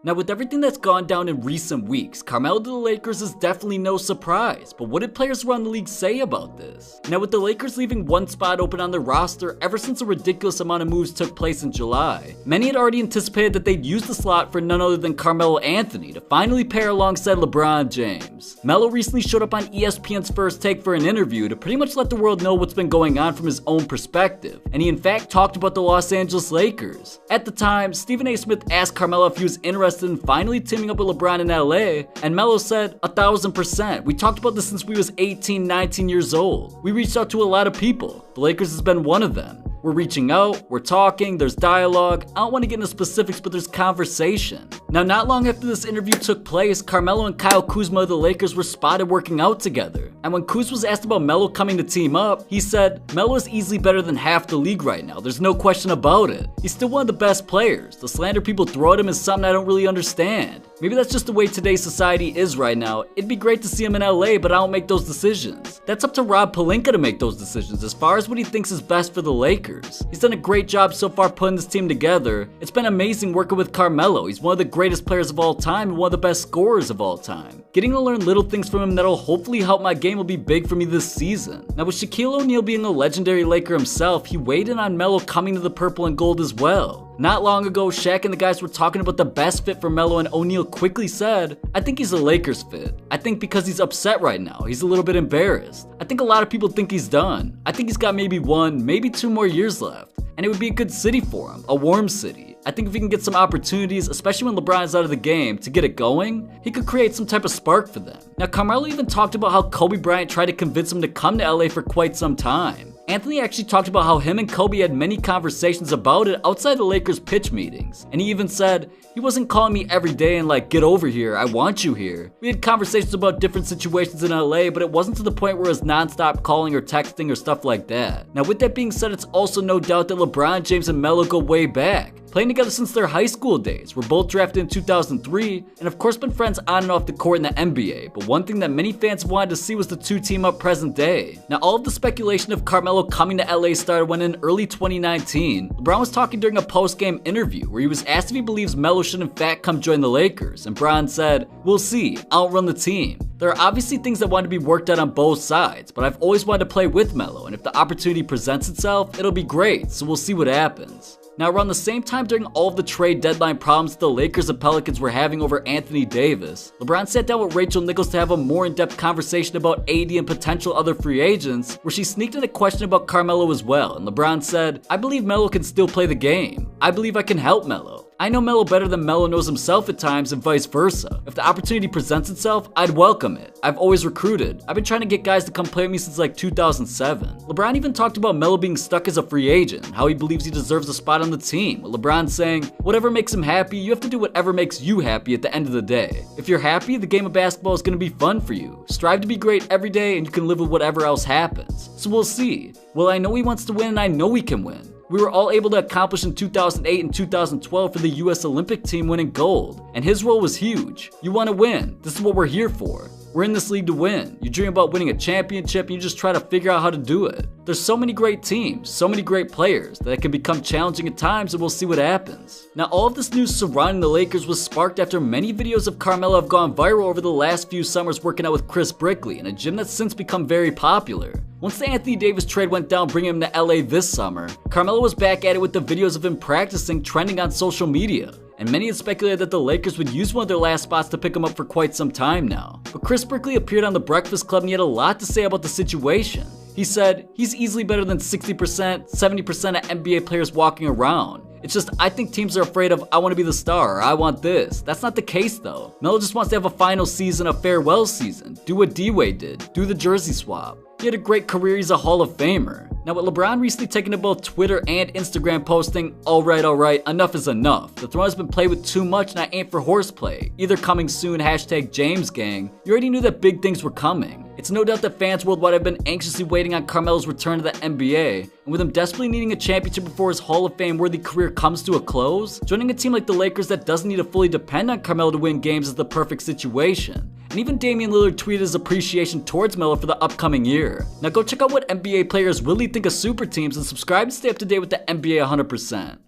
Now with everything that's gone down in recent weeks, Carmelo to the Lakers is definitely no surprise, but what did players around the league say about this? Now with the Lakers leaving one spot open on their roster ever since a ridiculous amount of moves took place in July, many had already anticipated that they'd use the slot for none other than Carmelo Anthony to finally pair alongside LeBron James. Melo recently showed up on ESPN's First Take for an interview to pretty much let the world know what's been going on from his own perspective, and he in fact talked about the Los Angeles Lakers. At the time, Stephen A. Smith asked Carmelo if he was interested in finally teaming up with LeBron in LA, and Melo said, 1000%. We talked about this since we was 18, 19 years old. We reached out to a lot of people. The Lakers has been one of them. We're reaching out, we're talking, there's dialogue. I don't want to get into specifics, but there's conversation. Now, not long after this interview took place, Carmelo and Kyle Kuzma of the Lakers were spotted working out together. And when Kuz was asked about Melo coming to team up, he said, Melo is easily better than half the league right now. There's no question about it. He's still one of the best players. The slander people throw at him is something I don't really understand. Maybe that's just the way today's society is right now. It'd be great to see him in LA, but I don't make those decisions. That's up to Rob Pelinka to make those decisions as far as what he thinks is best for the Lakers. He's done a great job so far putting this team together. It's been amazing working with Carmelo. He's one of the greatest players of all time and one of the best scorers of all time. Getting to learn little things from him that'll hopefully help my game will be big for me this season. Now with Shaquille O'Neal being a legendary Laker himself, he weighed in on Melo coming to the purple and gold as well. Not long ago, Shaq and the guys were talking about the best fit for Melo, and O'Neal quickly said, I think he's a Lakers fit. I think because he's upset right now, he's a little bit embarrassed. I think a lot of people think he's done. I think he's got maybe 1, maybe 2 more years left. And it would be a good city for him, a warm city. I think if he can get some opportunities, especially when LeBron is out of the game, to get it going, he could create some type of spark for them. Now Carmelo even talked about how Kobe Bryant tried to convince him to come to LA for quite some time. Anthony actually talked about how him and Kobe had many conversations about it outside the Lakers pitch meetings. And he even said, he wasn't calling me every day and like, get over here, I want you here. We had conversations about different situations in LA, but it wasn't to the point where it was non-stop calling or texting or stuff like that. Now with that being said, it's also no doubt that LeBron James and Melo go way back. Playing together since their high school days, were both drafted in 2003, and of course been friends on and off the court in the NBA, but one thing that many fans wanted to see was the two team up present day. Now all of the speculation of Carmelo coming to LA started when in early 2019, LeBron was talking during a post-game interview where he was asked if he believes Melo should in fact come join the Lakers, and Bron said, we'll see, I'll run the team. There are obviously things that want to be worked out on both sides, but I've always wanted to play with Melo, and if the opportunity presents itself, it'll be great, so we'll see what happens. Now around the same time during all of the trade deadline problems the Lakers and Pelicans were having over Anthony Davis, LeBron sat down with Rachel Nichols to have a more in-depth conversation about AD and potential other free agents, where she sneaked in a question about Carmelo as well, and LeBron said, I believe Melo can still play the game. I believe I can help Melo. I know Melo better than Melo knows himself at times and vice versa. If the opportunity presents itself, I'd welcome it. I've always recruited. I've been trying to get guys to come play with me since like 2007. LeBron even talked about Melo being stuck as a free agent and how he believes he deserves a spot on the team, with LeBron saying, whatever makes him happy, you have to do whatever makes you happy at the end of the day. If you're happy, the game of basketball is going to be fun for you. Strive to be great every day and you can live with whatever else happens. So we'll see. Well, I know he wants to win and I know he can win. We were all able to accomplish in 2008 and 2012 for the US Olympic team winning gold, and his role was huge. You want to win. This is what we're here for. We're in this league to win. You dream about winning a championship and you just try to figure out how to do it. There's so many great teams, so many great players that it can become challenging at times, and we'll see what happens. Now all of this news surrounding the Lakers was sparked after many videos of Carmelo have gone viral over the last few summers working out with Chris Brickley in a gym that's since become very popular. Once the Anthony Davis trade went down bringing him to LA this summer, Carmelo was back at it with the videos of him practicing trending on social media. And many had speculated that the Lakers would use one of their last spots to pick him up for quite some time now. But Chris Brickley appeared on The Breakfast Club and he had a lot to say about the situation. He said, he's easily better than 60%, 70% of NBA players walking around. It's just, I think teams are afraid of, I want to be the star, or I want this. That's not the case though. Melo just wants to have a final season, a farewell season. Do what D-Wade did, do the jersey swap. He had a great career, he's a Hall of Famer. Now with LeBron recently taking to both Twitter and Instagram posting, alright, enough is enough. The throne has been played with too much and I ain't for horseplay. Either coming soon, #JamesGang. You already knew that big things were coming. It's no doubt that fans worldwide have been anxiously waiting on Carmelo's return to the NBA, and with him desperately needing a championship before his Hall of Fame worthy career comes to a close, joining a team like the Lakers that doesn't need to fully depend on Carmelo to win games is the perfect situation. And even Damian Lillard tweeted his appreciation towards Melo for the upcoming year. Now go check out what NBA players really think of super teams and subscribe to stay up to date with the NBA 100%.